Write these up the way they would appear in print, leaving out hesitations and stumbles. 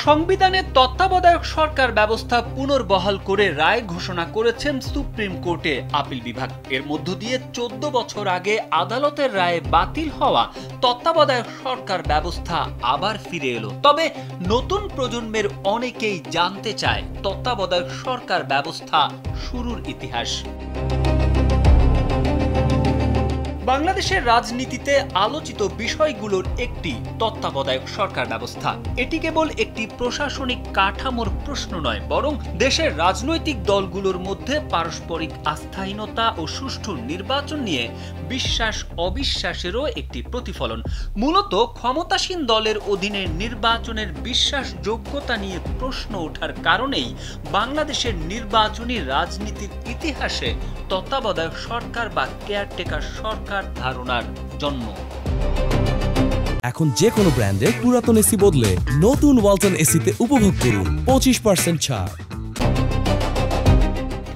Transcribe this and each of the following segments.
সংবিধানে তত্ত্বাবধায়ক সরকার ব্যবস্থা পুনর্বহাল করে রায় ঘোষণা করেছেন সুপ্রিম কোর্টে আপিল বিভাগ। এর মধ্য দিয়ে 14 বছর আগে আদালতের রায়ে বাতিল হওয়া তত্ত্বাবধায়ক সরকার ব্যবস্থা আবার ফিরে এলো। তবে নতুন প্রজন্মের অনেকেই জানতে চায় তত্ত্বাবধায়ক সরকার ব্যবস্থা শুরুর ইতিহাস। বাংলাদেশের রাজনীতিতে আলোচিত বিষয়গুলোর একটি তত্ত্বাবধায়ক সরকার ব্যবস্থা। এটি কেবল একটি প্রশাসনিক কাঠামোর প্রশ্ন নয়, বরং দেশের রাজনৈতিক দলগুলোর মধ্যে পারস্পরিক আস্থাহীনতা ও সুষ্ঠু নির্বাচন নিয়ে বিশ্বাস অবিশ্বাসেরও একটি প্রতিফলন। মূলত ক্ষমতাসীন দলের অধীনে নির্বাচনের বিশ্বাসযোগ্যতা নিয়ে প্রশ্ন ওঠার কারণেই বাংলাদেশের নির্বাচনী রাজনীতির ইতিহাসে তত্ত্বাবধায়ক সরকার বা কেয়ারটেকার সরকার ধারণার জন্ম। এখন যে কোনো ব্র্যান্ডের পুরাতন এসি বদলে নতুন ওয়ালটন এসিতে উপভোগ করুন 25% ছাড়।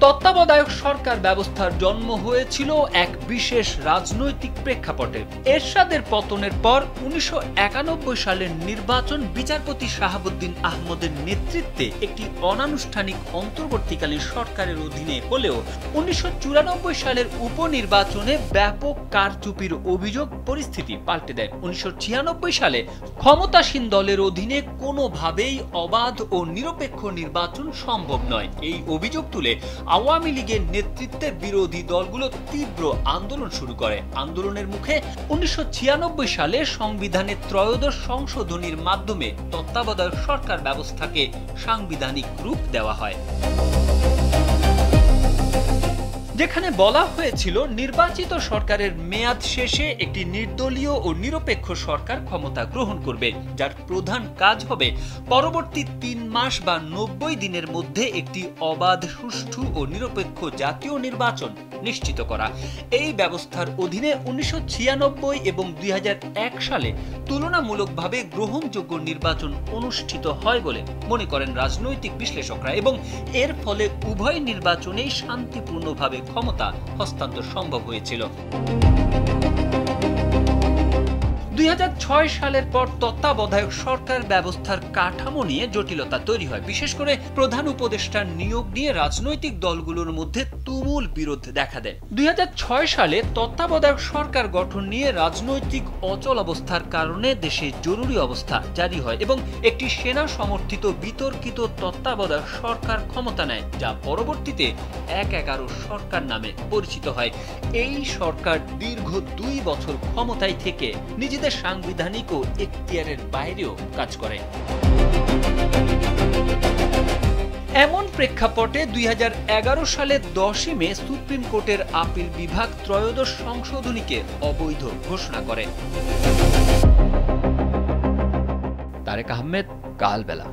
তত্ত্বাবধায়ক সরকার ব্যবস্থার জন্ম হয়েছিল এক বিশেষ রাজনৈতিক প্রেক্ষাপটে। এরশাদের পতনের পর 1991 সালের নির্বাচন বিচারপতি শাহাবুদ্দিন আহমদের নেতৃত্বে একটি অনানুষ্ঠানিক অন্তর্বর্তীকালীন সরকারের অধীনে হলেও 1994 সালের উপনির্বাচনে ব্যাপক কারচুপির অভিযোগ পরিস্থিতি পাল্টে দেয়। 1996 সালে ক্ষমতাসীন দলের অধীনে কোনোভাবেই অবাধ ও নিরপেক্ষ নির্বাচন সম্ভব নয়। এই অভিযোগ তুলে আওয়ামী লীগের নেতৃত্বে বিরোধী দলগুলো তীব্র আন্দোলন শুরু করে। আন্দোলনের মুখে 1996 সালে সংবিধানের ত্রয়োদশ সংশোধনীর মাধ্যমে তত্ত্বাবধায়ক সরকার ব্যবস্থাকে সাংবিধানিক রূপ দেওয়া হয়, যেখানে বলা হয়েছিল নির্বাচিত সরকারের মেয়াদ শেষে একটি নির্দলীয় ও নিরপেক্ষ সরকার ক্ষমতা গ্রহণ করবে, যার প্রধান কাজ হবে পরবর্তী 3 মাস বা 90 দিনের মধ্যে একটি অবাধ, সুষ্ঠু ও নিরপেক্ষ জাতীয় নির্বাচন নিশ্চিত করা। এই ব্যবস্থার অধীনে 1996 এবং 2001 সালে তুলনামূলকভাবে গ্রহণযোগ্য নির্বাচন অনুষ্ঠিত হয় বলে মনে করেন রাজনৈতিক বিশ্লেষকরা, এবং এর ফলে উভয় নির্বাচনেই শান্তিপূর্ণভাবে ক্ষমতা হস্তান্তর সম্ভব হয়েছিল। 2006 সালের পর তত্ত্বাবধায়ক সরকার ব্যবস্থার কাঠামো নিয়ে জটিলতা তৈরি হয়। বিশেষ করে প্রধান উপদেষ্টার নিয়োগ নিয়ে রাজনৈতিক দলগুলোর মধ্যে তুমুল বিরোধ দেখা দেয়। 2006 সালে তত্ত্বাবধায়ক সরকার গঠন নিয়ে রাজনৈতিক অচলাবস্থার কারণে দেশে জরুরি অবস্থা জারি হয় এবং একটি সেনা সমর্থিত বিতর্কিত তত্ত্বাবধায়ক সরকার ক্ষমতা নেয়, যা পরবর্তীতে 1/11 সরকার নামে পরিচিত হয়। এই সরকার দীর্ঘ 2 বছর ক্ষমতায় থেকে নিজেদের সাংবিধানিক ও এখতিয়ারের বাইরেও কাজ করে। এমন প্রেক্ষাপটে 2011 সালের 10 মে সুপ্রিম কোর্টের আপিল বিভাগ ত্রয়োদশ সংশোধনীকে অবৈধ ঘোষণা করে। তারেক আহমেদ, কালবেলা।